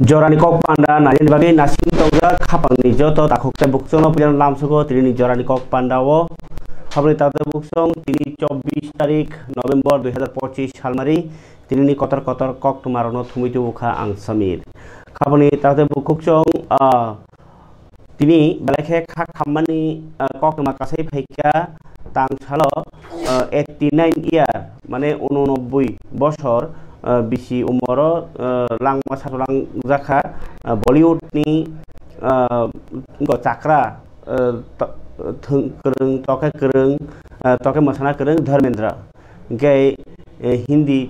Jorani kok panda nanya bagi nasi toga kapang ni joto takuk te buksong pilihan lamsuko tini jorani kok panda wo habri tate buksong tini 24 tarik November 2025 halmari tini kotor kok tumarono tumitu buka ang samir kapang ni tate buksong tini balai kak kamani kok tumakasai phaika tang chalo 89 year mane 89 বছর bisi umoro langma satulang jaka Bollywood ni go chakra kereng toke masana kereng Dharmendra gai Hindi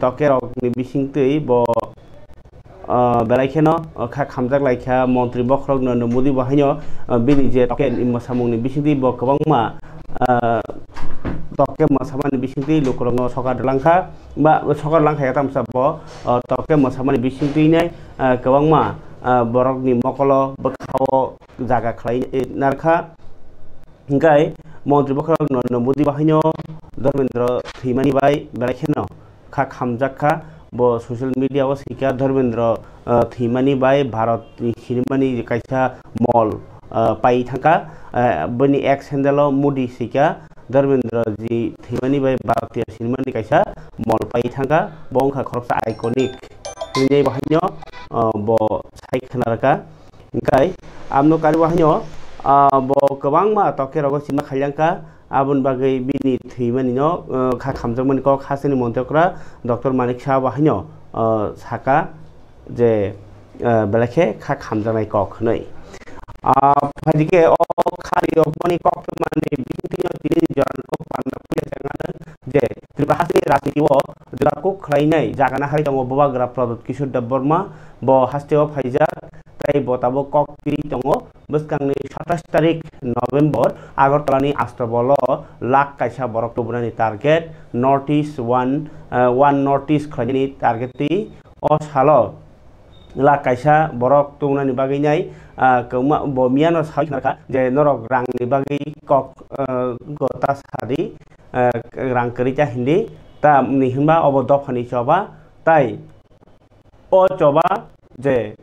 toke rok ni bising tui bo belaikeno kha khamjak laikha mantri bokrok no modi bahaino bini je toke masamung ni bising tui bo kwbangma toke masamani bisingti lukurong sokar langka ba sokar langka ya tamsa bo toke masamani bisingti nai kwbangma borok ni mokolo bakhaw jaga khlai narkha hingkai mantri bokrok no modi bahaino Dharmendra thimani bai belakheno kha khamjakha bo social media o sika Dharmendra thimani bai bharat ni hirmani kaisa mall pai thaka bani ex handle modi sika Dharmendra ji thimani bai bharatiya cinema ni kaisa mall pai thanga bongkha khorsa iconic ni bahanyo bo saikhnaraka ingkai amno kari bahanyo bo kwbangma toke rogo cinema khalyangka abun bagai bini thimani no kha khamjakmani ko khaseni montokra Dr. Manik Shah bahanyo saka je belakhe kha khamjanai kok nei Padike o kari oponi kok mani binti tini jalan kok panda punya jangan je terima kasih rasiki wo jelaku khlainai jagana hari tongo boba gra product Kishore Dev Burma bo hasteo phaija tai botabo kok tiri tongo buskangni 27 tarik November Agartala ni Astrabolo lak kaisa borok tubunani target Northeast one Northeast khlaini target ti o salo la kaisa borok tubunani baginai keuma bomiano saiknaka je norok rang ni bagi kok gota sadi rang kerja hindi ta nihimba obo dofani coba tai o coba je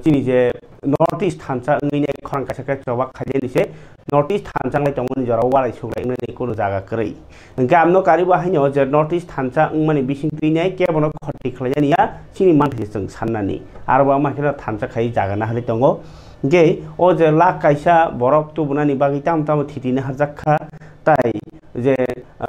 chini je Northeast thansa ngine khorang kaisa ka coba khaje nise Northeast thansa ngai tongoni jora walai suglai ngene kono jaga krei engka amno kari bahaino je Northeast thansa ngmani bising tinai ke bono khoti khlaiania chini manthi jeng sannani arba mahira thansa khai jaga na hali tongo ge o je lak kaisa borok tubunani bagi tam thitine harjakha tai je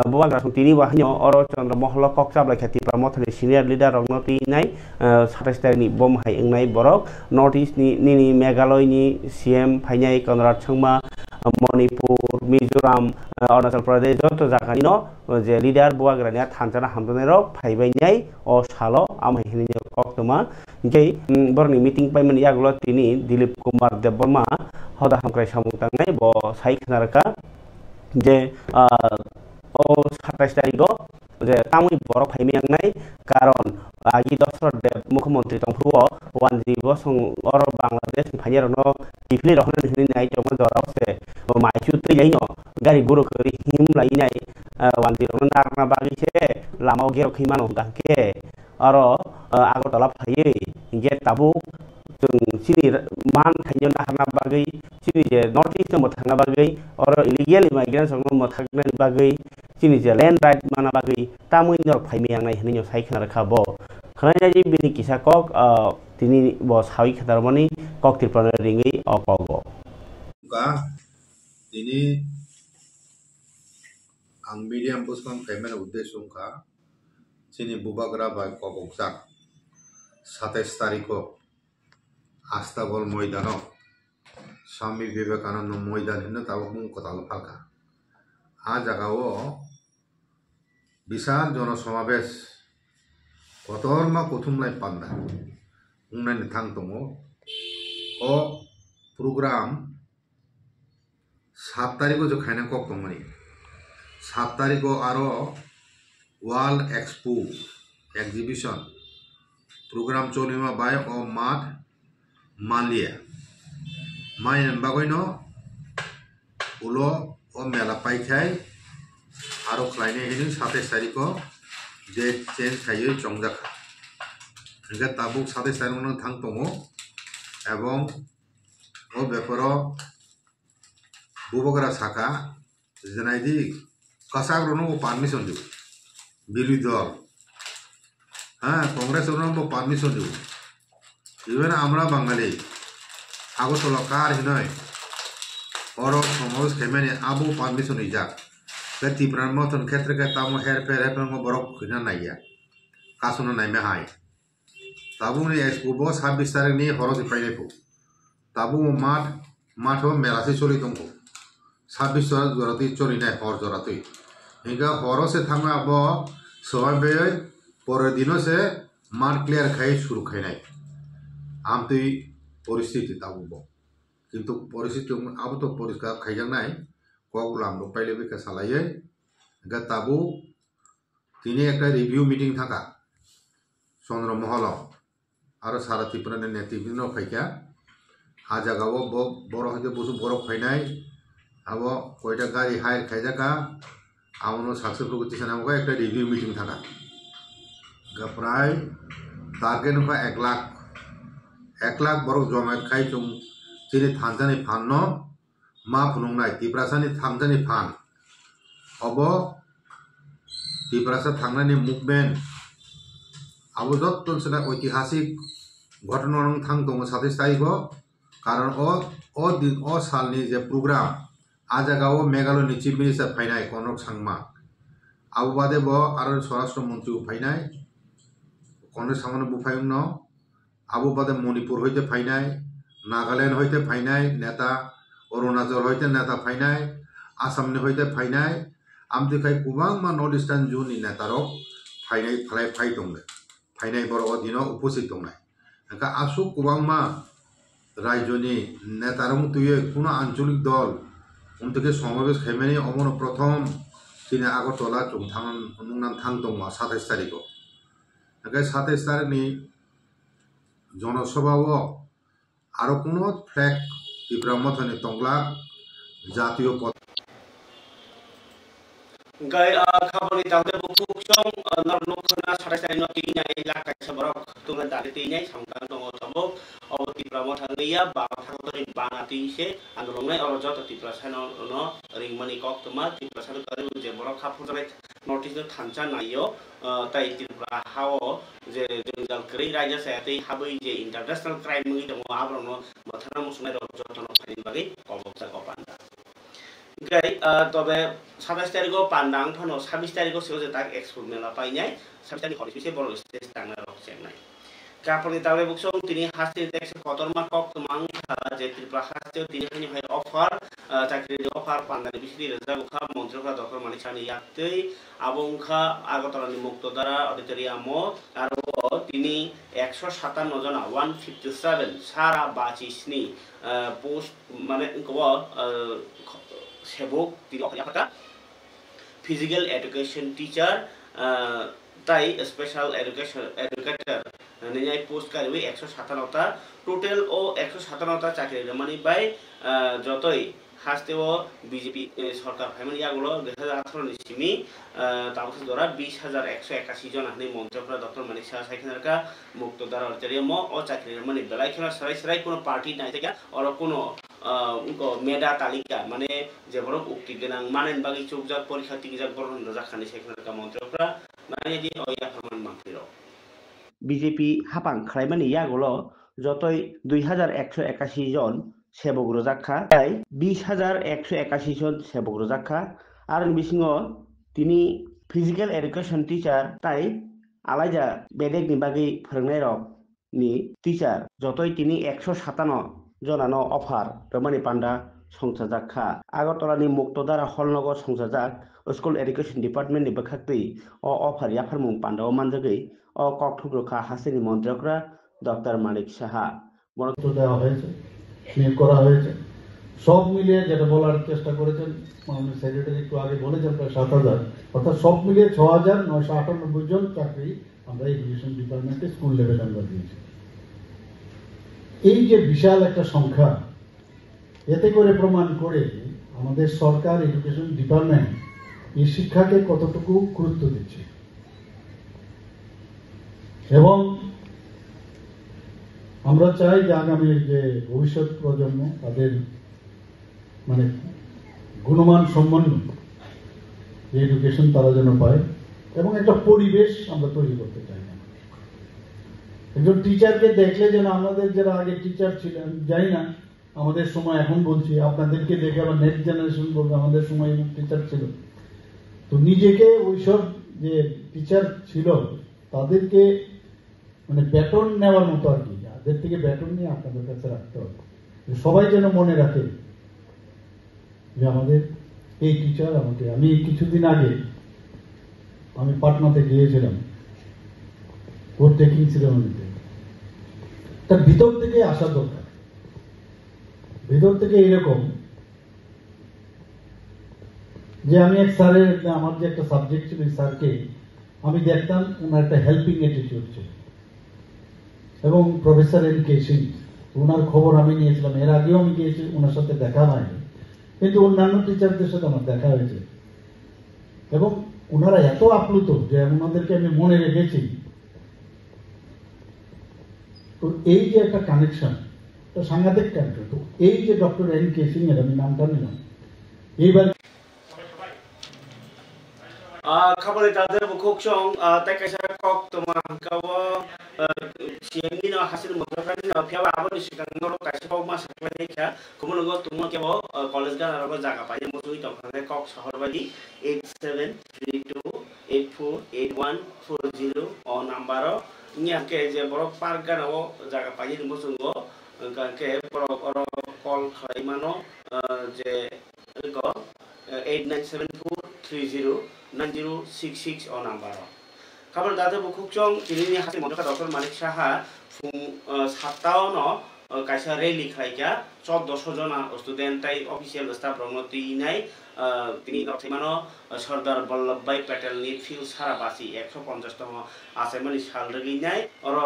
bobagra tini bahaino oro Chandra Mohlo kokchab lai khati pramothani senior leader rogno tinai 27 tarik ni bom hai engnai borok Northeast ni Meghalaya ni CM phainai Konrad Sangma Manipur Mizoram Arunachal Pradesh joto jagani no je leader bobagrania thanjana hamdone rok phaibai nai o salo amai hini koktoma ge borni meeting paimani yagulo tini Dilip Kumar Dev Burma hoda hamkrai samung tangai bo saikhnarka je o 27 tariko je tamui borok phaimiangnai karon agi Dashrath Dev Mukhyamantri tongphuo wanji bosong or Bangladesh phainirano tifli rohna hini nai tongma jorause maichu teilaino gari guru kari him lainai wanji rohna narna bagi se lamao gero khimano dangke aro Agartala phaiye inge tabuk jeng sini man thainyo nahna bagai sini je Northeast mo thanga bagai aro illegal immigrants mo thagna bagai sini je land right mana bagai tamui nor phaimi angnai hini saikna rakhabo khana ji bini kisa kok tini bo sawi khadarmani kok tirpana ringi okogo ka tini ang medium puskang payment uddeshyo ka sini bubagra ba kokoksak 27 tariko Astabol Moidano Swami Vivekananda Moidan hinna tabung kotal falka a jagao bisal jono samabesh kotorma kuthumlai panda ungnai thang tongo o program 7 tariko jo khaina kok tongmani 7 tariko aro World Expo exhibition program chonima bai o mat Malia main bagoino ulo o mela paikai aro khlaine hini 27 tariko date change khayo chongjaka hingga tabuk 27 tarik thang tongo এবং ও ব্যাপার বুবগরা সাকা জেনাইদি কাসাগ্রনো permission দিব বিরোধী দল হ্যাঁ Congress permission দিব even আমরা বাঙালি আগরতলা কার হিনয় or সমাবেশ খেমেনি Abu permission ইজাক বে ত্রিপুরার মতন ক্ষেত্রে তামো হেরফের বরফ খুঁজা নাইয়া কাসুনো নাইমে হাই তাবুনি এক্সপো 26 তারিখ নিয়ে হরসে ফাইনাইপো তাবু মাঠও মেলাসে চলি দङ 26 জরাতেই চলি নাই হর জরাতেই হিঙ্গা হরসে থামা আব সবাই বে পরের দিনও সে মাঠ ক্লিয়ার খাই শুরু খাই নাই আমতুই পরিস্থিতি তাবু কিন্তু পরিস্থিতি আবু তো পরিষ্কার খাইজাং নাই কগুলাম পাইলে বেকা সালাইয়ে হিঙ্গা তাবু তিনি একটা রিভিউ মিটিং থাকা চন্দ্রমহল আর সারা ত্রিপুরার নেতৃবৃন্দ ফাইকা हा जगह बड़ हईते बसु बरफ फाइनाय अब कयटा गाड़ी हायर खाइजाका आउनो सक्सेसफुल करते नामको एक रिव्यू मीटिंग थाका प्राय टार्गेट होगा 1 लाख बरफ जमायत खाई तुम चीनी थानजानी फान मा फुनुंगनाय त्रिपुरासानि थामजानी फान अब त्रिपुरासा थांनायनि मुभमेन्ट अब जत्तन सेना ऐतिहासिक घटना थां दङ 27 तारिखो कारण ओ सालनि जे प्रोग्राम आ जायगायाव मेघालयनि चिफ मिनिस्टार फाइनाय कनक सांमा आबो बादे आरो स्वराष्ट्र मन्त्री फाइनाय कनक सांमा बुफायन आबो बादे मणिपुर हইতে फाइनाय नागालैंड हইতে फाइनाय नेता अरुणाचल हইতে नेता फाइनाय आसामनि हইতে फाइनाय आमथिखाय गोबां मा नर्थ इस्टार्न जोननि नेतारक फाइनाय फाइ दंनो फाइनाय बर अधीन उपस्थित दंनाय एका आसु गोबां मा राज्यनि नेतारं तुये कोनो आंचलिक दल उनके समावेश खाइमानि अमन प्रथम दिनै आगरतला थांनानै थां दङ 27 तारिखआव ओंखाय 27 तारिखनि जनसभाव आरो कोनो फ्लेग त्रिपुरा मथनि तंग्ला জাতীয় Gay kaboni tawde buksong narnukna sarasai no tinyai lakai sabarok tungan dari tinyai samkan tongo tabok awati pramot hangiya ba thangtori banati se androngai orojot tiprasano no ringmani kok tuma tiprasano kari je borok khapujare notice thancha nayo tai tipra hawo je jongjal kri raja sayati habai je international crime ngi tongo abrono mathana musumai rojot no phain bagi koboksa kopanda Gay, তবে 27 তারিখও পান্ডাং Fanon 26 তারিখও সেজে তাক expo মেলা পাইনাই 27 তারিখ হরিস বিসে বড় stage টাংনা রকছেন নাই কাপনি তাবে বুকসং তিনি হাসতে দেখছে কতরমা কক তমাং যে ত্রিপুরা হাসতে তিনি হানি ভাই অফার চাকরির অফার পান্ডানি বিসি রেজা মুখা মন্ত্রীরা ডক্টর মানিকসানি ইয়াকতেই আবংখা আগতরানি মুক্ত দ্বারা অডিটোরিয়াম আর তিনি 157 জন 157 সারা বাচিসনি পোস্ট মানে sebok tidak apa physical education teacher tai special educator nilai post kali 157 ta total o 157 ta চাকরি মানে বাই যতই হাসতেও বিজেপি সরকার ফ্যামিলি আগুলো 2018 নিসিমি তাবস দ্বারা 20181 জন আপনি মন্ত্রীরা ডক্টর মানিক শাহ সাইখানারকা মুক্ত দ্বারা অর্চারিয়াম ও চাকরি মানে বেলাই খেলা সরাই কোনো পার্টি নাই থেকে আর কোনো उनको मेधा तालिका माने जेबरक उक्ति गोनां मानेन बागै चौकजाक परीक्षा तिगिजाक बरहन जाखानि सेक्रेटारि मन्त्रीफ्रा माने दि अया फरमान मानफिरो বিজেপি হাপাং খাইমানি ইয়াগলো যতই 2181 জন সেবক রোজাখা তাই 20181 জন সেবক রোজাখা আর বিসিङ তিনি ফিজিক্যাল এডুকেশন টিচার তাই আলাইজা বেদেকনি বাগै फोरोंनाय रक नि টিচার যতই তিনি 157 জনানো অফার রমানি পান্ডা সংসাজাখা আগরতলানি মুক্তদারা হলনগর সংসাজাক স্কুল এডুকেশন ডিপার্টমেন্টনি বখাকতৈ অ অফার ইয়াফারমুং পান্ডাও মানজাগৈ অ ককঠুগ্রখা হাসিনি মন্ত্রকরা ডক্টর মানিক সাহা মনোনীত দেওয়া হয়েছে নিয়োগ করা হয়েছে সব মিলিয়ে যেটা বলার চেষ্টা করেছেন মাননীয় সেক্রেটারি একটু আগে বলেছেন প্রায় 7000 অর্থাৎ সব মিলিয়ে 6998 জন চাকরি আমরা এডুকেশন ডিপার্টমেন্টে স্কুল লেভেলে আমরা দিয়েছি এই যে বিশাল একটা সংখ্যা এতে করে প্রমাণ করে আমাদের সরকার এডুকেশন ডিপার্টমেন্ট এই শিক্ষাকে কতটুকু গুরুত্ব দিচ্ছে এবং আমরা চাই যে আগামীর যে ভবিষ্যৎ প্রজন্ম তাদের মানে গুণমান সম্পন্ন যে এডুকেশন তারা যেন পায় এবং একটা পরিবেশ আমরা তৈরি করতে চাই না। একজন টিচারকে দেখলে যেন আমাদের যারা আগে টিচার ছিলেন, জানি না আমাদের সময়, এখন বলছি আপনাদেরকে দেখে আবার নেক্সট জেনারেশন বলবে আমাদের সময় টিচার ছিল, তো নিজেকে ওইসব যে টিচার ছিল তাদেরকে মানে ব্যাটন নেওয়ার মতো আর কি, যাদের থেকে ব্যাটন নিয়ে আপনাদের কাছে রাখতে হবে। সবাই যেন মনে রাখে যে আমাদের এই টিচার আমাকে, আমি কিছুদিন আগে আমি পাটনাতে গিয়েছিলাম কোর্ট টেকিং সিরেমনিতে, তার ভিতর থেকে আসা দরকার, ভিতর থেকে এরকম যে আমি এক স্যারের, আমার যে একটা সাবজেক্ট ছিল স্যারকে আমি দেখতাম ওনার একটা হেল্পিং অ্যাটিটিউড ছিল, এবং প্রফেসর এন কে সিং ওনার খবর আমি নিয়েছিলাম, এর আগেও আমি গিয়েছি, ওনার সাথে দেখা হয়নি, কিন্তু অন্যান্য টিচারদের সাথে আমার দেখা হয়েছে এবং ওনারা এত আপ্লুত যে ওনাদেরকে আমি মনে রেখেছি। তো এই যে একটা কানেকশন, তো সাংঘাতিক কানেকশন। তো এই যে ডক্টর এন কে সিং এর আমি নামটা নিলাম এইবার খাবারে তাদের বুকুকসং তাই কাইসা কক তোমা কাও সিএমনি না হাসিল মতফানি না ফিয়াবা আবনি সিকাং নরো কাইসা কক মা সাকলাই দেখা কুমনগো তুমো কেবো কলেজ গান আরো জায়গা পাই মতুই তখানে কক শহরবাদী 8732848140 ও নাম্বার নিয়াকে যে বড় পার্ক গানাও জায়গা পাই মসুঙ্গো কাকে বড় বড় কল খাইমানো যে গ 8974309066 ও নাম্বার খাবার দাদা বুকুকচং চিনিনি হাসি মন্ত্রী ডক্টর মানিক সাহা ফুং 7টাও ন কাইসা রেলি খাইকা 1400 জন স্টুডেন্ট তাই অফিসিয়াল স্টাফ রংতি নাই তিনি নথিমানো সর্দার বল্লভভাই প্যাটেল নি ফিল সারাবাসি 150তম আসামনি সাল রেগি নাই আর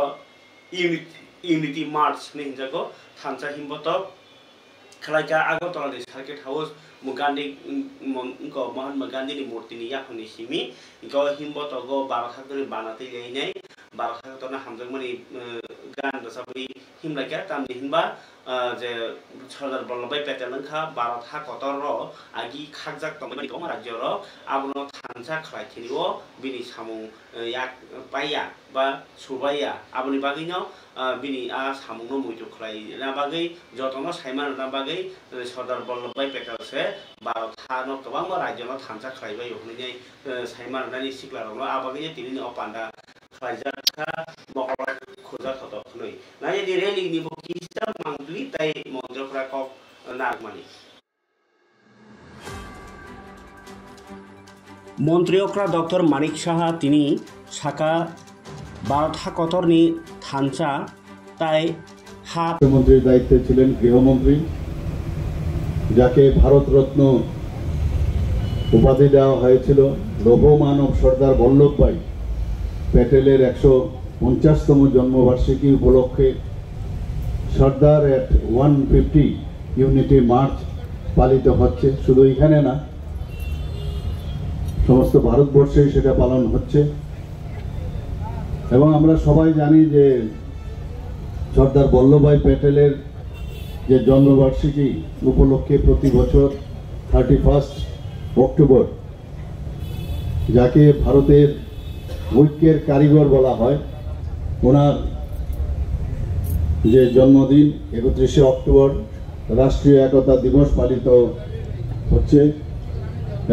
ইউনিটি মার্চ নি জাগো থানসা হিমবতক খালাইকা আগরতলা দি circuit house Mugandi ko Mahatma Gandhi ni murti ni yak ni simi go himbo to go barakhaturi banati nei barakhat to na hamjang mani gan do sabi himla kya tam ni himba je Sardar Vallabhbhai Patel kha baratha kotor ro agi khagjak to mani ko rajyo ro abuno thansa khlai thiniwo bini samung yak paiya ba subaiya abuni bagino bini a samungno muitu khlai na bagai jotono saiman na bagai Sardar Vallabhbhai Patel se baratha no tobang ma rajyo no thansa khlai bai honi nei saiman na ni sikla ro abagi tini ni opanda khlaija kha mokora khoja khoto khloi na ye reli ni bo kisa mangli tai mondra kok narmani মন্ত্রীকরা doctor Manik Saha তিনি শাখা বারোথা কতরনি থানচা তাই মুখ্যমন্ত্রীর দায়িত্বে ছিলেন গৃহমন্ত্রী, যাকে ভারতরত্ন উপাধি দেওয়া হয়েছিল লৌহ মানব সর্দার বল্লভভাই প্যাটেলের 150তম জন্মবার্ষিকী উপলক্ষে সর্দার এট 150 ইউনিটি মার্চ পালিত হচ্ছে। শুধু এখানে না, সমস্ত ভারতবর্ষে সেটা পালন হচ্ছে এবং আমরা সবাই জানি যে সর্দার বল্লভভাই প্যাটেলের যে জন্মবার্ষিকী উপলক্ষে প্রতি বছর 31 অক্টোবর, যাকে ভারতের ঐক্যের কারিগর বলা হয়, ওনার যে জন্মদিন 31 অক্টোবর রাষ্ট্রীয় একতা দিবস পালিত হচ্ছে।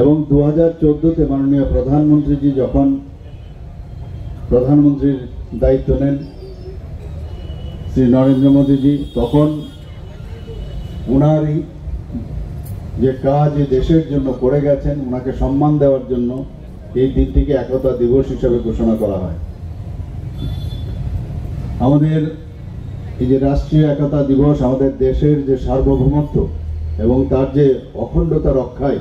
এবং 2014-তে মাননীয় প্রধানমন্ত্রীজি যখন প্রধানমন্ত্রীর দায়িত্ব নেন শ্রী নরেন্দ্র মোদীজি, তখন ওনারই যে কাজ দেশের জন্য করে গেছেন ওনাকে সম্মান দেওয়ার জন্য এই দিনটিকে একতা দিবস হিসেবে ঘোষণা করা হয়। আমাদের এই যে রাষ্ট্রীয় একতা দিবস আমাদের দেশের যে সার্বভৌমত্ব এবং তার যে অখণ্ডতা রক্ষায়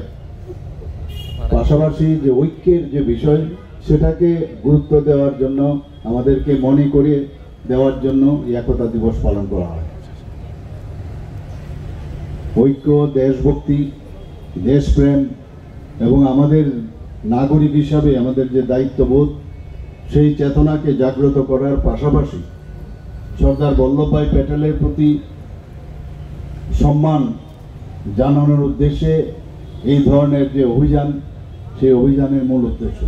পাশাপাশি যে ঐক্যের যে বিষয় সেটাকে গুরুত্ব দেওয়ার জন্য, আমাদেরকে মনে করে দেওয়ার জন্য এই একতা দিবস পালন করা হয়। ঐক্য, দেশভক্তি, দেশপ্রেম এবং আমাদের নাগরিক হিসাবে আমাদের যে দায়িত্ববোধ সেই চেতনাকে জাগ্রত করার পাশাপাশি সর্দার বল্লভভাই প্যাটেলের প্রতি সম্মান জানানোর উদ্দেশ্যে এই ধরনের যে অভিযান, সেই অভিযানের মূল উদ্দেশ্য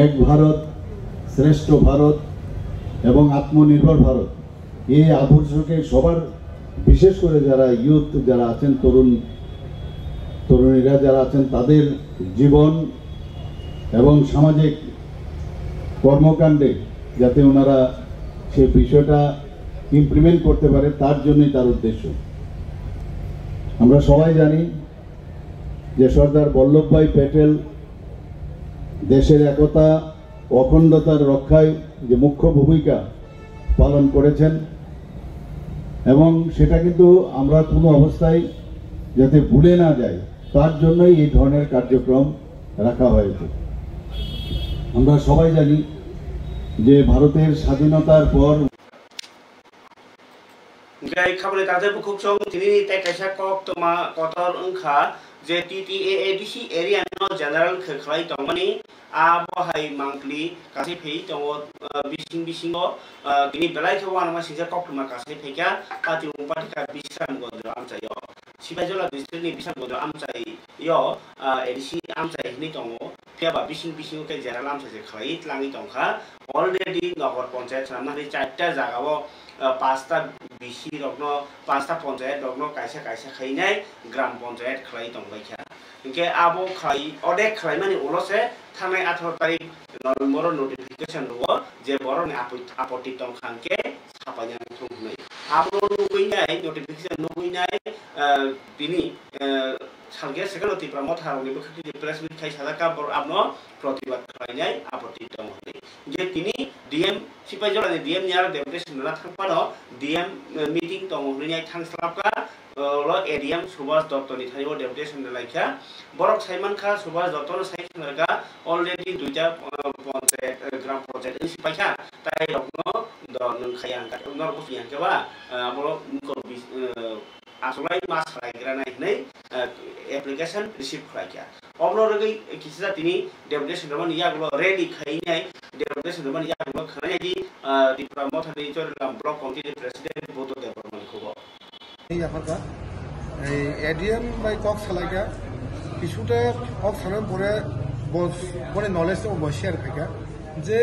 এক ভারত শ্রেষ্ঠ ভারত এবং আত্মনির্ভর ভারত, এই আদর্শকে সবার, বিশেষ করে যারা ইউথ যারা আছেন, তরুণীরা যারা আছেন, তাদের জীবন এবং সামাজিক কর্মকাণ্ডে যাতে ওনারা সে বিষয়টা ইমপ্লিমেন্ট করতে পারে, তার জন্যই তার উদ্দেশ্য। আমরা সবাই জানি যে সর্দার বল্লভভাই প্যাটেল দেশের একতা অখণ্ডতার রক্ষায় যে মুখ্য ভূমিকা পালন করেছেন, এবং সেটা কিন্তু আমরা কোনো অবস্থায় যাতে ভুলে না যাই, তার জন্যই এই ধরনের কার্যক্রম রাখা হয়েছে। আমরা সবাই জানি যে ভারতের স্বাধীনতার পর Gai kabel tadi buku cong ini tak kisah kok toma kotor engkha je TTAADC area no general keklai tongmani abo hai mangkli kasih pay tongo bising go ini belai kawan masih je kok toma kasih pay kya pati umpat ka bisam go dro am cai yo sibai jola district ni bisam go dro am cai yo ADC am cai ini tongo pia ba bising ke general am cai je khlai tlangi tongkha already nogor panchayat samari 4ta jaga bo 5টা BC রগ্ন 5টা পঞ্চায়েত রগ্ন কাইসা খাইনাই গ্রাম পঞ্চায়েত খাই দंबायखा इनके आबो खाई अनेक खाई माने उलसे थांनाय 18 तारिख नभेम्बर नोटिफिकेशन दङ जे बरनि आपत्ति दं खानके सापायां थुंनै आबो नुगैनाय नोटिफिकेशन नुगैनाय बिनि सालगे सेकेन्ड अति प्रमोद हारनि बखति प्रेस मिट खाइ सादाका बर आपनो प्रतिबाद खालायनाय आपत्ति दं जे तिनि डीएम सिपाइजलानि डीएम नि आरो डेपुटेशन ना थांपानो डीएम मीटिंग दङ होनैनाय थांस्लाबका ल एडीएम सुभाष दत्तनि थायो डेपुटेशन लायखा बरक साइमानखा सुभाष दत्तनो साइखनरगा अलरेडी दुइटा पञ्चायत ग्राम पञ्चायत सिपाइखा ताइ रग्न द नंखाया अंका नर बसिया केबा बरो मुको आसलाय मास खायग्रानाय नै एप्लिकेशन रिसीव खायखा अब्लो रगै किसिजा तिनि डेपुटेशन रमन यागलो रेडी खाइनाय डेपुटेशन रमन यागलो खानायदि दिप्रा मथानि चरलाम block committee president Boto Debbarman खबर এই আফারকা এই এডিএম বাই কক সালাইকা কিছুতে কক সালাম পরে বড় নলেজ ও বসিয়ার খাইকা যে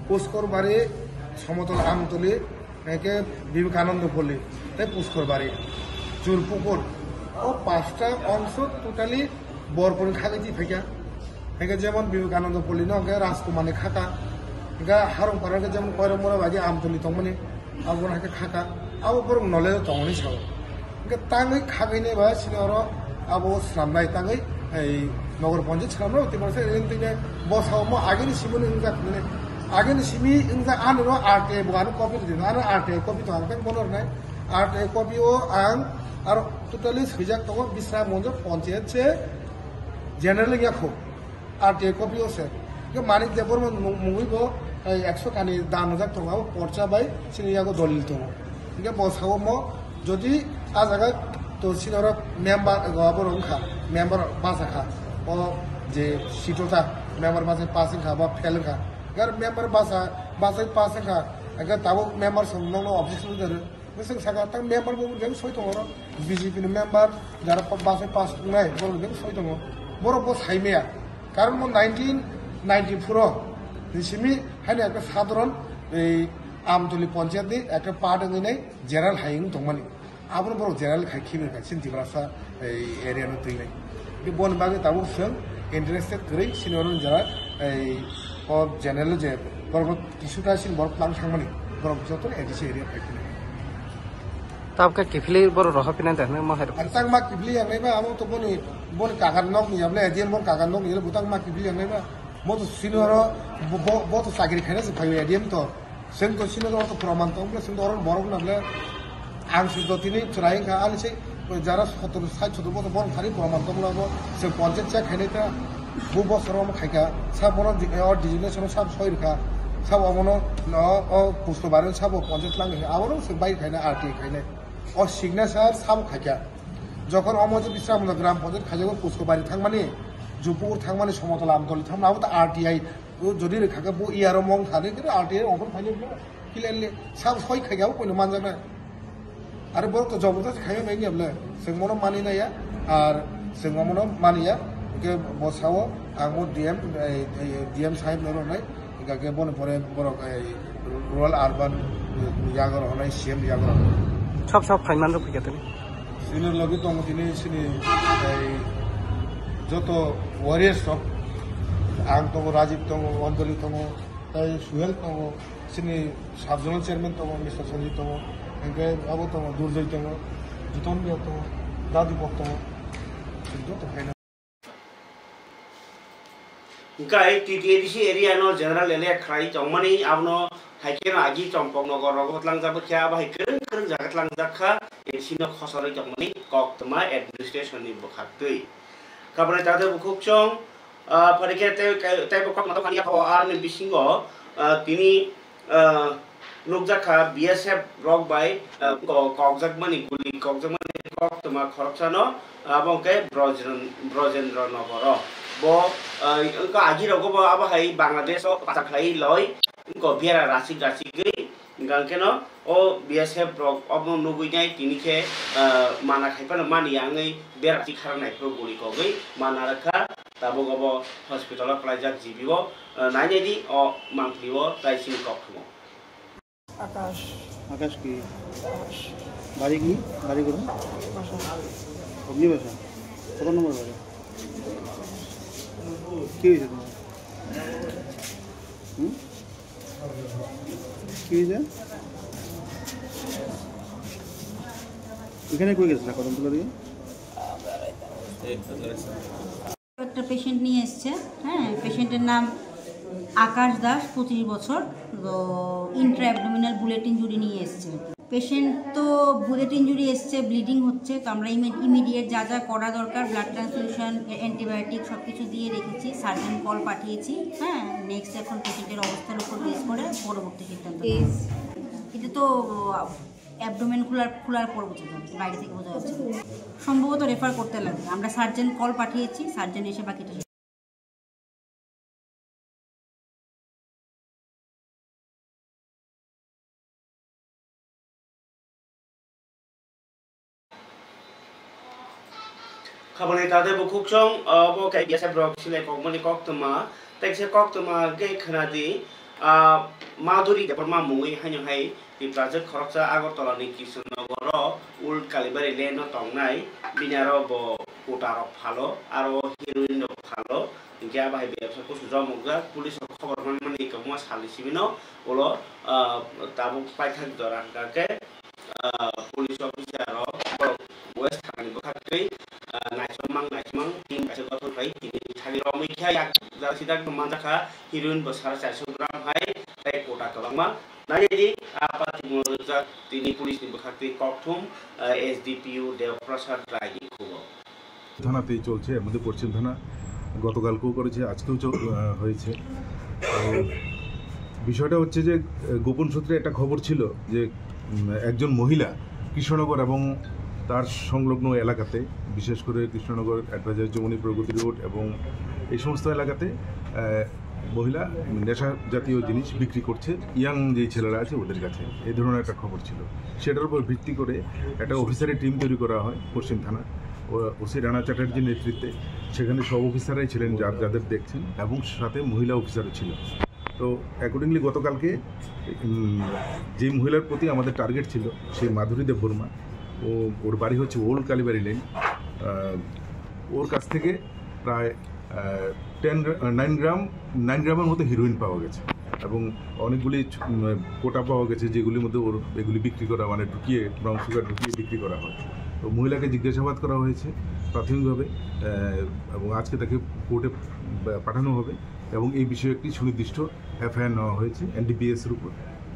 পুষ্কর বাড়ি সমতল আমতলি একে বিবেকানন্দ পল্লী তাই পুষ্কর বাড়ি জোরপুকুর ও 5টা অংশ টোটালি বরপুর খাগাইতি থাকা একে যেমন বিবেকানন্দ পল্লী নগে রাজকুমারী খাকা এগা হারং পাড়াকে যেমন কয়রমরা বাগি আমতলি তমনি আবন হাকে খাকা আবো বরং নলেজ তমনি সাও একে তাঙ্গই খাগাইনে বা সিনর আবো সামনাই তাঙ্গই এই নগর পঞ্চায়েত সামনে অতি বছর এনতিনে বসাও ম আগেনি সিমনি ইংজা মানে আগেনি সিমি ইংজা আনর আরটিআই বগানো কপি দিন আর আরটিআই কপি তো আমাকে বলর নাই আরটিআই কপি ও আং আর টোটালি সইজাক তক বিশা মন্দির পঞ্চায়েত সে জেনারেল ইয়াখো आरटीआई कपि से मानिक देवर मुगो 100 कानी दान हजार टका पर्चा बाय सिनियागो दलिल दङ इनके बसाव म जदि आ जगह तो सिनर मेम्बर गबर अंखा मेम्बर बासाखा ओ जे सिटोता मेम्बर बासे पासिंखा बा फेलखा अगर मेम्बर बासा पासिंखा अगर ताबो मेम्बर संनो ऑब्जेक्शन दर बेसं सागा तक मेम्बर बो जों सय दङ बीजेपी नि मेम्बर जारा बासे पास नाय बो जों सय दङ बरो बो साइमेया कारण 1994 रिसिमी हाने एक साधारण आमतली पंचायत नि एक पार्ट नै जेराल हाइं दंमानि आबो बर जेराल खाइखिबे का सिन्तिब्रासा एरिया न तैनाय बे बन बागे ताबो जों इंटरेस्टेड गरै सिनियर जरा अ जनरल जे बर किसुटा सिन बर प्लान थांमानि बर जतो एडिसि एरिया खाइखिने ताबका किफली बर रहा पिना दहने म हेर अंतां मा किफली आंगैबा आमो तो बन कागान नक नि हमले एडिएम बन कागान नक नि बुतां मा किफली आंगैबा म तो सिनियर बो तो सागिरि खाइना से फाइ एडिएम तो जों तो सिनियर तो प्रमाण तो हमले जों तो बरग नाबले आं सुदतिनि चराइ का आलिसे जारा 17 60 बो तो बन खारि प्रमाण तो मलाबो जों पंचायत चा खाइनायता बो बसर म खाइका सा बन डिजिनेशन सब सयरखा सब अमनो अ पुष्ट बारे सब पंचायत लांगे आबरो जों बाइ खाइना आरटी खाइनाय और सिग्नेचार साब खाइका যখন অমজে বিশ্রাম গ্রাম পঞ্চায়েত খাইজাগো পুষ্কবাড়ি থাকমানি জুপুর থাকমানি সমতল আমতলি থাকমানি তো আরটিআই যদি রেখাকে বো ইয়ারো মং থাকে কিন্তু আরটিআই অফন ফাইলে क्लियारलि साब सय खायगाव कोई मानजाना आरो बर तो जबरदस्त खाय बाय गेबले जों मनो मानिनाया आरो जों मनो मानिया के बसावो आंबो डीएम साहेब नरनाय गागे बन परे बर रुरल आरबान यागर हनाय सीएम यागर सब फाइमान रो फैया तने सिनि लगे दङ दिनै सिनि যত ওয়ারিয়ার্स सब आं दङ राजीव दङ अन्दरि दङ सुहेल दङ सिनि साब जनरल चेयरमैन दङ मिस्टार सञ्जीव दङ ओमफ्राय आबो दङ दुर्जय दङ जितन बिया दङ दादिपक दङ जत फाइना गाय TTADC area no general area खाई जमनी आवनो हाइकेन आगि चम्पक नगर रगतलां जाबो ख्या बाहाय करन करन जागतलां जाखा एसिनो खसरै जमनी कक्तमा एडमिनिस्ट्रेशन नि बखातै काबरे तादे बुखुकचों फरिके ते बकक मतो खानिया हो आर नि बिसिंगो तिनी नुकजाखा बीएसएफ रक बाय ककजाकमानि गुलि ककजाकमानि कक्तमा खरकसानो आबंके ब्रजेन्द्र नगर बो इनका आगि रगो बो आबाहाय बांलादेश पासाखलाई लय इनको बेरा रासि गई गांकेनो ओ बीएसएफ रक अब नुगुइनाय तिनिखे माना खायफानो मानियाङै बेराथि खारनायफोर गुलि कगै माना रखा ताबो गबो हस्पिटाल प्लाइजाक जिबिओ नाइनेदि अ मांथलिओ ताइसिन कखमो आकाश की बाड़ी की बाड़ी करो अग्नि भाषा कत नम्बर बाड़ी কি হয়েছে তোমার কি হয়েছে এখানে কই গেছিল কদমতলা দিয়ে একটা পেশেন্ট নিয়ে এসছে হ্যাঁ পেশেন্টের নাম আকাশ দাস 25 বছর তো ইন্ট্রা অ্যাবডোমিনাল বুলেট ইনজুরি নিয়ে এসছে পেশেন্ট তো বুলেট ইনজুরি এসছে ব্লিডিং হচ্ছে তো আমরা ইমিডিয়েট যা যা করা দরকার ব্লাড ট্রান্সফিউশন অ্যান্টিবায়োটিক সব কিছু দিয়ে রেখেছি সার্জন কল পাঠিয়েছি হ্যাঁ নেক্সট এখন পেশেন্টের অবস্থার উপর বেস করে পরবর্তী সিদ্ধান্ত এটা তো অ্যাবডোমেন খোলার পর বোঝা যাবে বাইরে থেকে বোঝা যাচ্ছে সম্ভবত রেফার করতে লাগবে আমরা সার্জন কল পাঠিয়েছি সার্জন এসে বাকিটা खाबने तादे बुखुकचों बो काय बियासा ब्रक सिले ककमनि कक्तमा तैसे कक्तमा गे खनादि माधुरी देपरमा मुंगै हायनो हाय ति प्राजक खरकसा आगरतलानि किशननगर उल्ड कालिबारि लेनो तंगनाय बिनारो बो कोटार फालो आरो हिरोइन फालो इंके बाहाय बेबसा को सुजमुगा पुलिस खबर मनमानि कमवा सालिसिबिनो ओलो ताबु पाइथाक दरांगाके पुलिस अफिसार वेस्ट थानानि बखाकै नाइसमां टीम कासे गथन फाइ तिनि थागि रमैख्या याक जासिदाक मानजाखा हिरोइन बसार 400 ग्राम हाय ताइ कोटा कबांमा नायदि आपाति मोरजा तिनि पुलिस नि बखाकै ककथुम एसडीपीयू देवप्रसाद रायनि खबर থানাতেই চলছে এর মধ্যে পশ্চিম থানা গতকালকেও করেছে আজকেও হয়েছে বিষয়টা হচ্ছে যে গোপন সূত্রে একটা খবর ছিল যে একজন মহিলা কৃষ্ণনগর এবং তার সংলগ্ন এলাকাতে বিশেষ করে কৃষ্ণনগর অ্যাডভাইজার যমুনী প্রগতি রোড এবং এই সমস্ত এলাকাতে মহিলা নেশা জাতীয় জিনিস বিক্রি করছে ইয়াং যে ছেলেরা আছে ওদের কাছে এই ধরনের একটা খবর ছিল সেটার উপর ভিত্তি করে একটা অফিসারের টিম তৈরি করা হয় পশ্চিম থানা ওসি রানা চ্যাটার্জির নেতৃত্বে সেখানে সব অফিসাররাই ছিলেন যাদের দেখছেন এবং সাথে মহিলা অফিসারও ছিল তো অ্যাকর্ডিংলি গতকালকে যে মহিলার প্রতি আমাদের টার্গেট ছিল সেই মাধুরী দেববর্মা ওর বাড়ি হচ্ছে ওল্ড কালিবারি লেন ওর কাছ থেকে প্রায় 9 গ্রামের মতো হিরোইন পাওয়া গেছে এবং অনেকগুলি কোটা পাওয়া গেছে যেগুলির মধ্যে ওর এগুলি বিক্রি করা মানে ঢুকিয়ে ব্রাউন সুগার ঢুকিয়ে বিক্রি করা হয় তো মহিলাকে জিজ্ঞাসাবাদ করা হয়েছে প্রাথমিকভাবে এবং আজকে তাকে কোর্টে পাঠানো হবে এবং এই বিষয়ে একটি সুনির্দিষ্ট এফআইআর নেওয়া হয়েছে এনডিপিএসের উপর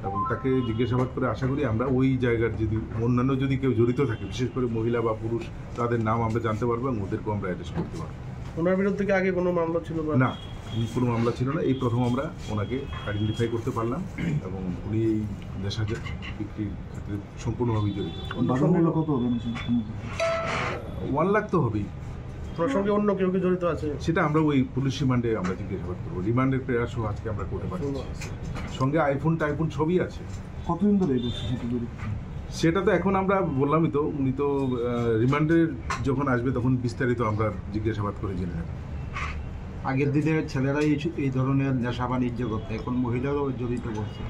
এবং তাকে জিজ্ঞাসাবাদ করে আশা করি আমরা ওই জায়গার যদি অন্যান্য যদি কেউ জড়িত থাকে বিশেষ করে মহিলা বা পুরুষ তাদের নাম আমরা জানতে পারবো এবং ওদেরকেও আমরা অ্যারেস্ট করতে পারবো ওনার বিরুদ্ধে কি আগে কোনো মামলা ছিল না কোনো মামলা ছিল না এই প্রথম আমরা ওনাকে আইডেন্টিফাই করতে পারলাম এবং উনি এই নেশা বিক্রির ক্ষেত্রে সম্পূর্ণভাবেই জড়িত কত হবে 1 লাখ তো হবেই ওনার সঙ্গে অন্য কেউ কি জড়িত আছে সেটা আমরা ওই পুলিশ রিমান্ডে আমরা জিজ্ঞাসাবাদ করবো রিমান্ডের প্রয়াসও আজকে আমরা করতে পারি সঙ্গে আইফোন টাইফোন সবই আছে কতদিন ধরে এই করছে সেটা তৈরি? সেটা তো এখন আমরা বললামই তো, উনি তো রিমান্ডে যখন আসবে তখন বিস্তারিত আমরা জিজ্ঞাসাবাদ করে জেনে নেব। আগের দিনে ছেলেরাই এই ধরনের নেশা বাণিজ্য করতে, এখন মহিলারাও জড়িত করছে।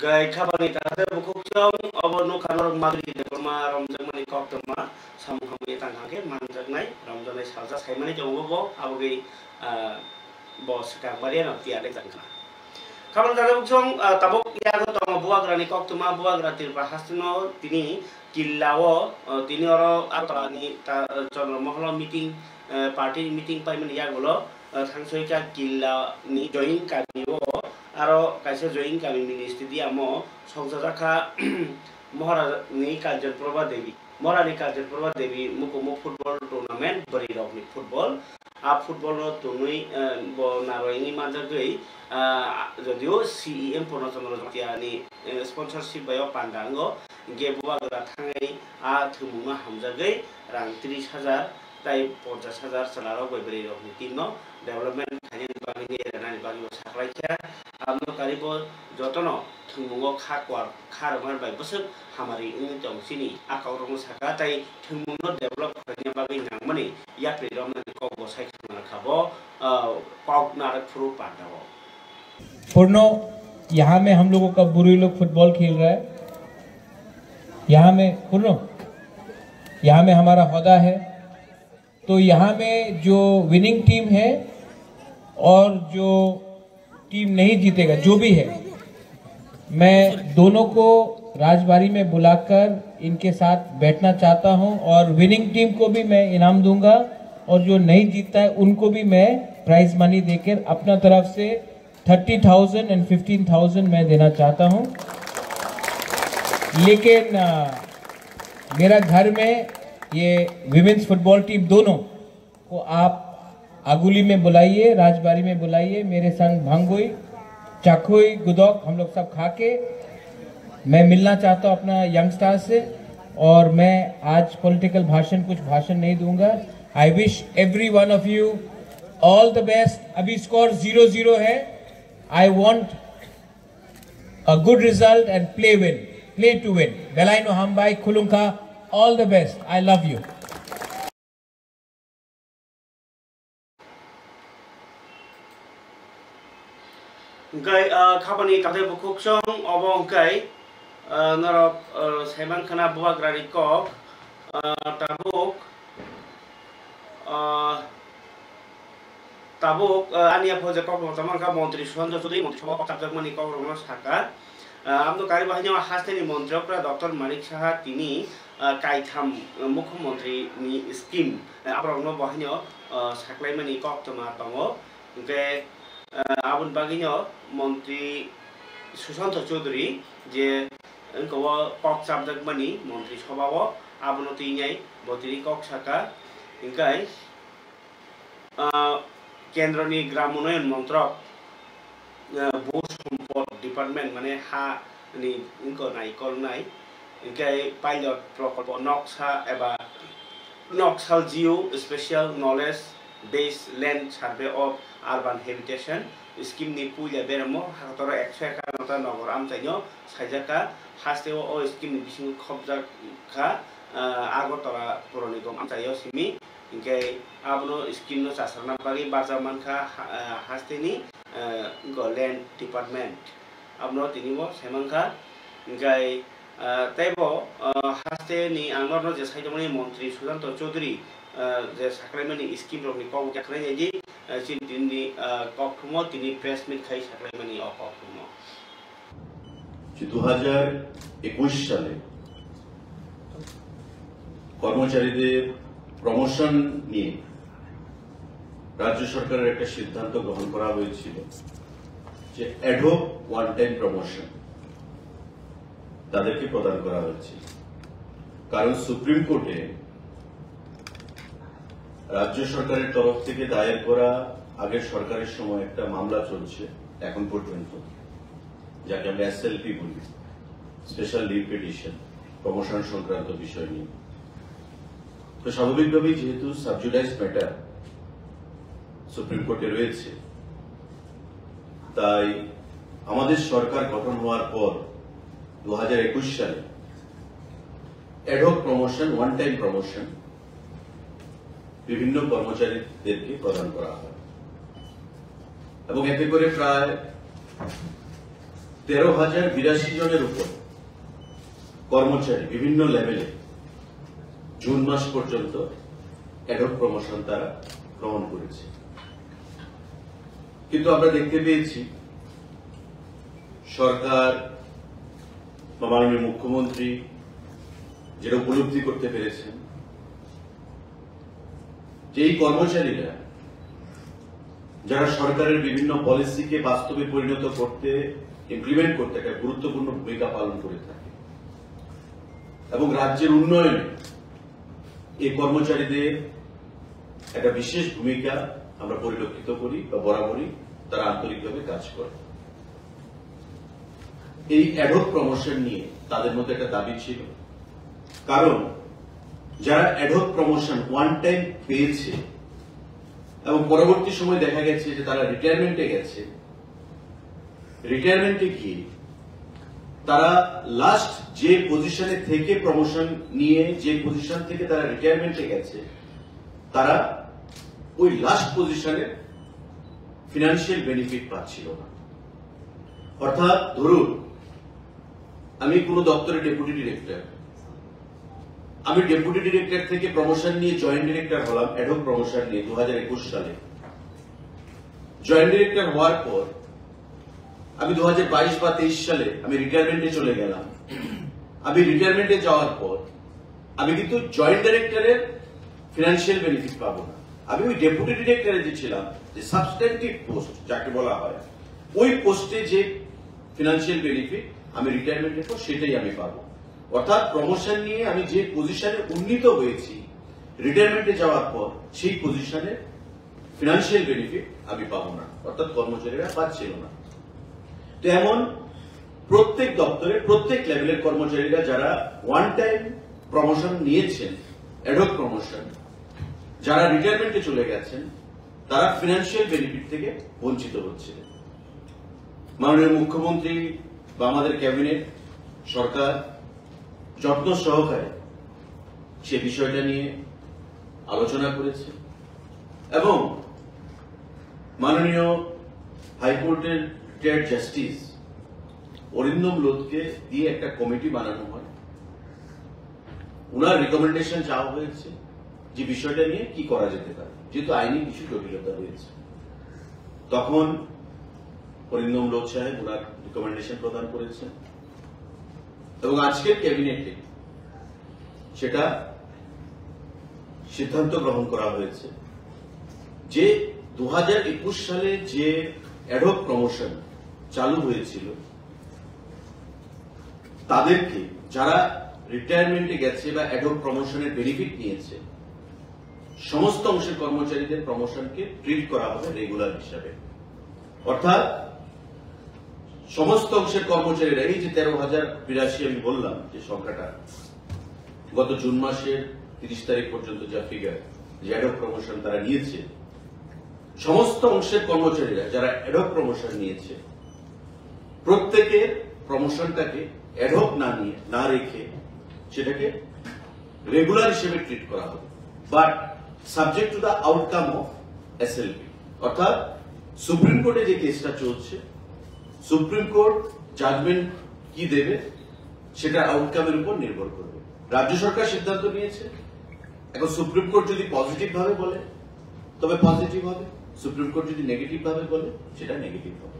Gai khabani tade bukuk chong abono kanor madri de korma romjang mani kok toma samkhami tanghake manjak nai romjang nai salsa saimani jongo bo abogi bos kang bari na tia de jangka khabani tade bukuk chong tabok yago toma buagrani kok toma buagratir bahasno tini killao tini oro atrani ta chondro mohlo meeting party meeting paimani yagulo thangsoika killa ni join kanibo aro kaisa join kami ministry di amo সংসদা মহারানী কার্যর প্রভা দেবী মহারানী কার্যর প্রভা দেবী মুকুমু football tournament বরি রকনি football আ football তুনুই নারয়নি মাজাগৈ যদিও CM পূর্ণচন্দ্র জ্যোতিয়ানি sponsorship বায় পান্ডাঙ্গ গেবুবাগরা থাঙै আ থুমুমা হামজাগৈ রাং 30,000 তাই 50,000 সালারো বরি রকনি তিনো development খাইনি বাগিনি Errani বাগি সাকলাইখা আমনো কারিবো যতনো থুমুঙ্গো খাকওয়ার খারমার by বসক হামারি উনি তংসিনি আকাউরং সাকা তাই থুমুঙ্গো develop খাইনি বাগি নাংমানি ইয়াপ্রি রমনানি কগো সাইখাना खाबो कॉक नारक फ्रू पांडावो पूर्णो यहाँ में हम लोगों का बुरी लोग फुटबॉल खेल रहा है। यहाँ में पूर्णो यहाँ में हमारा होदा है, तो यहाँ में जो विनिंग टीम है और जो टीम नहीं जीतेगा जो भी है, मैं दोनों को राजबारी में बुलाकर इनके साथ बैठना चाहता हूं और विनिंग टीम को भी मैं इनाम दूंगा और जो नहीं जीतता है उनको भी मैं प्राइज मनी देकर अपना तरफ से 30,000 और 15,000 मैं देना चाहता हूं। लेकिन मेरा घर में ये विमेंस फुटबॉल टीम दोनों को आप आगुली में बुलाइए, राजबारी में बुलाइए, मेरे संग भांगोई चाकोई गुदौक हम लोग सब खा के मैं मिलना चाहता हूँ अपना यंगस्टर से। और मैं आज पॉलिटिकल कुछ भाषण नहीं दूंगा। I wish every one of you all the best. अभी स्कोर 0-0 है। I want a good result and play to win. बेलाइनो हम बाई खुलुंका all the best. I love you. gai khabani tade bukuk chong obong kai narok saimang khana buagrani kok tabuk ania phoje kok tamangka মন্ত্রী সঞ্জয় চৌধুরী মন্ত্রী সভা কক্তাবজাক মানি cock Ramna সাকা আমনো কারিবাহিনী হাসতেনি মন্ত্রীরা doctor Manik Saha তিনি কাইথাম মুখ্যমন্ত্রী নি স্কিম আবরংনো বাহিনী সাকলাইমানি কক তমা দङो गे आबुन बागिनो मंत्री सुशांत चौधरी जे इनको कक चाबजक मनी मंत्री सभाव आबुनो तीनाय बतिरि कक साका इनकाय केंद्रनि ग्राम उन्नयन मंत्रक भू सम्पद डिपार्टमेंट माने हा नि इनको नायकल नाय इनकाय पाइलट प्रकल्प नक्सा एबा national geospatial knowledge based land survey of urban habitation scheme नि पुइला बेरमो हातरा 151 नगर आमचाइनो साइजाका हास्तेओ ओ स्कीम नि बिसिं खबजाका आगरतला पौर निगम आमचाइयो सिमी इनके आबनो स्कीम नो सासरना बागै बाजामानखा हास्तेनि लैंड डिपार्टमेंट आबनो तिनिबो सेमांखा इनकाय तैबो हास्तेनि आंगरनो जे साइदमनि मंत्री सुशांत चौधरी जे साकलाइमानि स्कीम रकनि कक जाखनाय जे चिन्तिनि ककथुमो तिनि प्रेस मिट खाइ साकलाइमानि ककथुमो 2021 সালে কর্মচারীদের প্রমোশন নিয়ে রাজ্য সরকারের একটা সিদ্ধান্ত গ্রহণ করা হয়েছিল যে অ্যাডহক ওয়ান টাইম প্রমোশন তাদেরকে প্রদান করা হয়েছে। কারণ সুপ্রিম কোর্টে রাজ্য সরকারের তরফ থেকে দায়ের করা আগের সরকারের সময় একটা মামলা চলছে এখন পর্যন্ত, যাকে আমরা এসএলপি বলি, স্পেশাল লিভ পিটিশন, প্রমোশন সংক্রান্ত বিষয় নিয়ে। তো স্বাভাবিকভাবেই যেহেতু সাবজুডাইজ ম্যাটার সুপ্রিম কোর্টে রয়েছে, তাই আমাদের সরকার গঠন হওয়ার পর 2021 সালে ad hoc promotion, one time promotion বিভিন্ন কর্মচারীদেরকে প্রদান করা হয় এবং এতে করে প্রায় 13,082 জনের উপর কর্মচারী বিভিন্ন লেভেলে জুন মাস পর্যন্ত অ্যাডহক প্রমোশন তারা গ্রহণ করেছে। কিন্তু আমরা দেখতে পেয়েছি সরকার বা মাননীয় মুখ্যমন্ত্রী যেটা উপলব্ধি করতে পেরেছেন যে এই কর্মচারীরা যারা সরকারের বিভিন্ন পলিসিকে বাস্তবে পরিণত করতে, ইমপ্লিমেন্ট করতে একটা গুরুত্বপূর্ণ ভূমিকা পালন করে থাকে এবং রাজ্যের উন্নয়নে এই কর্মচারীদের একটা বিশেষ ভূমিকা আমরা পরিলক্ষিত করি বা বরাবরই তারা আন্তরিকভাবে কাজ করে। এই অ্যাডহক প্রমোশন নিয়ে তাদের মধ্যে একটা দাবি ছিল, কারণ যারা অ্যাডহক প্রমোশন ওয়ান টাইম পেয়েছে এবং পরবর্তী সময় দেখা গেছে যে তারা রিটায়ারমেন্টে গেছে, রিটায়ারমেন্টে গিয়ে তারা লাস্ট যে পজিশনে থেকে প্রমোশন নিয়ে যে পজিশন থেকে তারা রিটায়ারমেন্টে গেছে তারা ওই লাস্ট পজিশনে ফিনান্সিয়াল বেনিফিট পাচ্ছিল না। অর্থাৎ ধরুন আমি কোন দপ্তরের ডেপুটি ডিরেক্টর, আমি ডেপুটি ডিরেক্টর থেকে প্রমোশন নিয়ে জয়েন্ট ডিরেক্টর হলাম অ্যাডহক প্রমোশন নিয়ে 2021 সালে। জয়েন্ট ডিরেক্টর হওয়ার পর আমি 2022 বা 23 সালে আমি রিটায়ারমেন্টে চলে গেলাম। আমি রিটায়ারমেন্টে যাওয়ার পর আমি কিন্তু জয়েন্ট ডিরেক্টরের ফিনান্সিয়াল বেনিফিট পাবো না, আমি ওই ডেপুটি ডিরেক্টরে যে ছিলাম, যে সাবস্টেন্টিভ পোস্ট যাকে বলা হয়, ওই পোস্টে যে ফিনান্সিয়াল বেনিফিট আমি রিটায়ারমেন্টের পর সেটাই আমি পাবো। অর্থাৎ প্রমোশন নিয়ে আমি যে পজিশনে উন্নীত হয়েছি রিটায়ারমেন্টে যাওয়ার পর সেই পজিশনে ফিনান্সিয়াল বেনিফিট আমি পাবো না, অর্থাৎ কর্মচারীরা পাচ্ছিল না। তো এমন প্রত্যেক দপ্তরে প্রত্যেক লেভেলের কর্মচারীরা যারা ওয়ান টাইম প্রমোশন নিয়েছেন, অ্যাডহক প্রমোশন, যারা রিটায়ারমেন্টে চলে গেছেন তারা ফিনান্সিয়াল বেনিফিট থেকে বঞ্চিত হচ্ছে। মাননীয় মুখ্যমন্ত্রী বা আমাদের ক্যাবিনেট সরকার যত্ন সহকারে সে বিষয়টা নিয়ে আলোচনা করেছে এবং মাননীয় হাইকোর্টের রিটায়ার্ড জাস্টিস অরিন্দম লোধকে দিয়ে একটা কমিটি বানানো হয়। উনার রিকমেন্ডেশন চাওয়া হয়েছে যে বিষয়টা নিয়ে কি করা যেতে পারে, যেহেতু আইনি কিছু জটিলতা রয়েছে। তখন অরিন্দম লোধ সাহেব উনার রিকমেন্ডেশন প্রদান করেছেন এবং আজকের ক্যাবিনেটে সেটা সিদ্ধান্ত গ্রহণ করা হয়েছে যে 2021 সালে যে অ্যাডহক প্রমোশন চালু হয়েছিল তাদেরকে, যারা রিটায়ারমেন্টে গেছে বা অ্যাডহক প্রমোশনের বেনিফিট নিয়েছে, সমস্ত অংশের কর্মচারীদের প্রমোশনকে ট্রিট করা হবে রেগুলার হিসাবে। অর্থাৎ সমস্ত অংশের কর্মচারীরা, এই যে 13,082 আমি বললাম যে সংখ্যাটা, গত জুন মাসের 30 তারিখ পর্যন্ত যা ফিগার যে অ্যাডহক প্রমোশন তারা নিয়েছে, সমস্ত অংশের কর্মচারীরা যারা অ্যাডহক প্রমোশন নিয়েছে প্রত্যেকের প্রমোশনটাকে অ্যাডহক না রেখে সেটাকে রেগুলার হিসেবে ট্রিট করা হবে, but subject to the outcome of SLP. অর্থাৎ সুপ্রিম কোর্টে যে কেসটা চলছে, সুপ্রিম কোর্ট জাজমেন্ট কি দেবে সেটা আউটকামের উপর নির্ভর করবে। রাজ্য সরকার সিদ্ধান্ত নিয়েছে, এখন সুপ্রিম কোর্ট যদি পজিটিভ ভাবে বলে তবে পজিটিভ হবে, সুপ্রিম কোর্ট যদি নেগেটিভ ভাবে বলে সেটা নেগেটিভ হবে।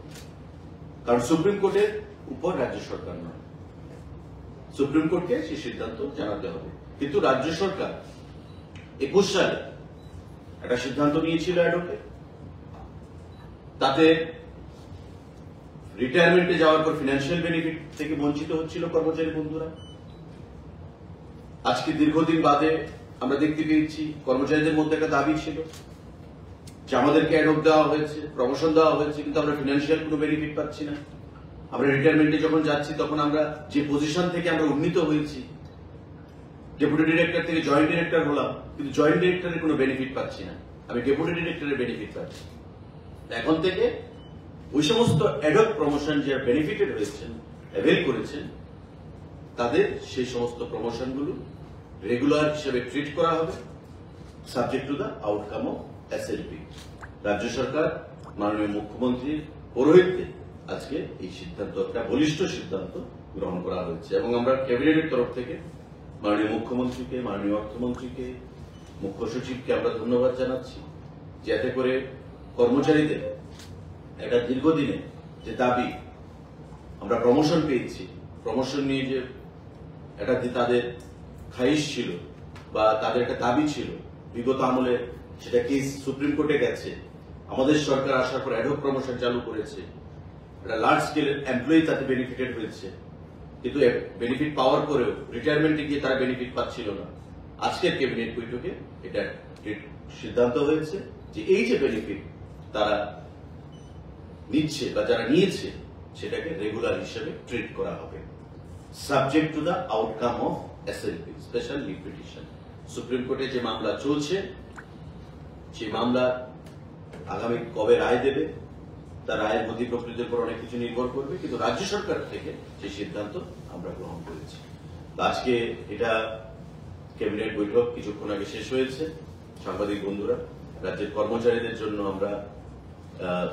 কারণ সুপ্রিম কোর্টের উপর রাজ্য সরকার নয়, সুপ্রিম কোর্টকে সেই সিদ্ধান্ত জানাতে হবে। কিন্তু রাজ্য সরকার 21 সালে একটা সিদ্ধান্ত নিয়েছিল অ্যাডহকে, তাতে রিটায়ারমেন্টে যাওয়ার পর ফিনান্সিয়াল বেনিফিট থেকে বঞ্চিত হচ্ছিল কর্মচারী বন্ধুরা। আজকে দীর্ঘদিন বাদে আমরা দেখতে পেয়েছি কর্মচারীদের মধ্যে একটা দাবি ছিল যে আমাদেরকে অ্যাডহক দেওয়া হয়েছে, প্রমোশন দেওয়া হয়েছে, কিন্তু আমরা ফিনান্সিয়াল কোনো বেনিফিট পাচ্ছি না। আমরা রিটায়ারমেন্টে যখন যাচ্ছি তখন আমরা যে পজিশন থেকে আমরা উন্নীত হয়েছি, ডেপুটি ডিরেক্টর থেকে জয়েন্ট ডিরেক্টর হলাম, কিন্তু জয়েন্ট ডিরেক্টরের কোনো বেনিফিট পাচ্ছি না, আমি ডেপুটি ডিরেক্টরের বেনিফিট পাচ্ছি। এখন থেকে ওই সমস্ত অ্যাডক প্রমোশন যারা বেনিফিটেড হয়েছেন, অ্যাভেল করেছেন, তাদের সেই সমস্ত প্রমোশনগুলো রেগুলার হিসেবে ট্রিট করা হবে, subject to the outcome of SLP. রাজ্য সরকার মাননীয় মুখ্যমন্ত্রীর পৌরোহিত্যে আজকে এই সিদ্ধান্ত, একটা বলিষ্ঠ সিদ্ধান্ত গ্রহণ করা হয়েছে এবং আমরা ক্যাবিনেটের তরফ থেকে মাননীয় মুখ্যমন্ত্রীকে, মাননীয় অর্থমন্ত্রীকে, মুখ্য সচিবকে আমরা ধন্যবাদ জানাচ্ছি, যাতে করে কর্মচারীদের একটা দীর্ঘদিনে যে দাবি, আমরা প্রমোশন পেয়েছি, প্রমোশন নিয়ে যে একটা তাদের খাইশ ছিল বা তাদের একটা দাবি ছিল, বিগত আমলে সেটা কেস সুপ্রিম কোর্টে গেছে, আমাদের সরকার আসার পর অ্যাডহক প্রমোশন চালু করেছে, একটা লার্জ স্কেলের এমপ্লয়ি তাতে বেনিফিটেড হয়েছে, কিন্তু বেনিফিট পাওয়ার পরেও রিটায়ারমেন্টে গিয়ে তারা বেনিফিট পাচ্ছিল না। আজকের ক্যাবিনেট বৈঠকে এটা সিদ্ধান্ত হয়েছে যে এই যে বেনিফিট তারা নিচ্ছে বা যারা নিয়েছে সেটাকে রেগুলার হিসেবে ট্রিট করা হবে, subject to the outcome of SLP, special leave petition. Supreme কোর্টে যে মামলা চলছে, সেই মামলা আগামী কবে রায় দেবে, তার রায়ের গতি প্রকৃতির উপর অনেক কিছু নির্ভর করবে, কিন্তু রাজ্য সরকার থেকে সেই সিদ্ধান্ত আমরা গ্রহণ করেছি। আজকে এটা ক্যাবিনেট বৈঠক কিছুক্ষণ আগে শেষ হয়েছে। সাংবাদিক বন্ধুরা, রাজ্যের কর্মচারীদের জন্য আমরা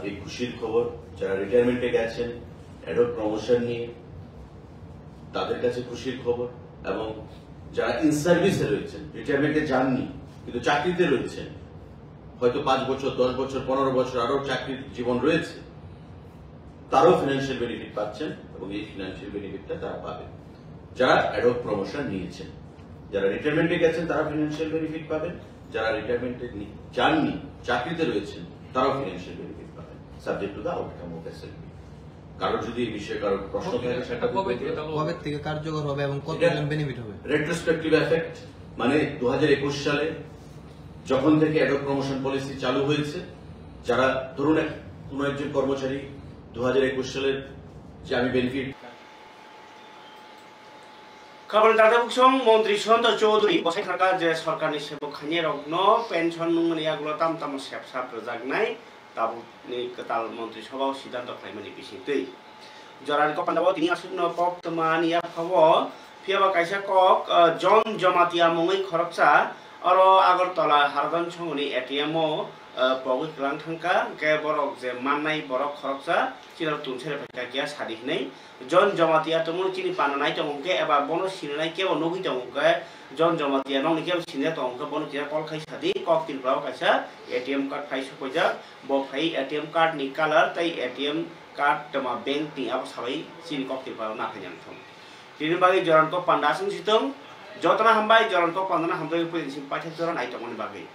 এই খুশির খবর, যারা রিটায়ারমেন্টে গেছেন অ্যাডহক প্রমোশন নিয়ে তাদের কাছে খুশির খবর, এবং যারা ইন সার্ভিসে রয়েছেন, রিটায়ারমেন্টে যাননি কিন্তু চাকরিতে রয়েছেন, হয়তো 5 বছর, 10 বছর, 15 বছর আরো চাকরির জীবন রয়েছে, তারাও ফিনান্সিয়াল বেনিফিট পাচ্ছেন এবং এই ফিনান্সিয়াল বেনিফিটটা তারা পাবেন। যারা অ্যাডহক প্রমোশন নিয়েছেন, যারা রিটায়ারমেন্টে গেছেন তারা ফিনান্সিয়াল বেনিফিট পাবেন, যারা রিটায়ারমেন্টে যাননি, চাকরিতে রয়েছেন, তারাও ফিনান্সিয়াল বেনিফিট পাবেন, subject to the outcome of SLP. কারোর যদি এই বিষয়ে কারোর প্রশ্ন থাকে সেটা কবে থেকে কার্যকর হবে এবং কত বেনিফিট হবে? রেট্রোস্পেক্টিভ এফেক্ট, মানে 2021 সালে যখন থেকে অ্যাডহক প্রমোশন পলিসি চালু হয়েছে, যারা ধরুন কোন একজন কর্মচারী 2021 সালের যে আমি বেনিফিট खबर दादा बुक्सं मंत्री सन्त चौधरी बसाइ सरकार जे सरकारनि सेबक खानि रगनो पेन्सन मुंगनि आगुला ताम ताम सेबसाब रजागनाय ताबुनि कताल मंत्री सभाव सिद्धांत खालामनि बिसिंतै जरानि कपान्दाव तिनि आसुनो कक तमानिया फावो फियाबा काइसा कक जन जमातिया मुङै खरकसा अरो आगरतला हारदान संगनि एटीएम पगै क्लां थांका के बरक जे माननाय बरक खरकसा चिनार तुनसेर फाइका किया सादिखनै जन जमातिया तमुन चिनि पानानाय तमुके एबा बनो सिनाय केबो नगि तमुके जन जमातिया नंनि केबो सिनाय तमुके बनो किया कल खाइ सादि कक तिनफ्राव काइसा एटीएम कार्ड फाइ सपयजा ब फाइ एटीएम कार्ड नि कलर तै एटीएम कार्ड तमा बैंक नि अब सबै चिनि कक तिनफ्राव नाखैनान थम तिनि बागै जरानको पान्डासं सितम जतना हामबाय जरानको पान्दाना हामबाय फैसिम पाथे जरान आइटमनि बागै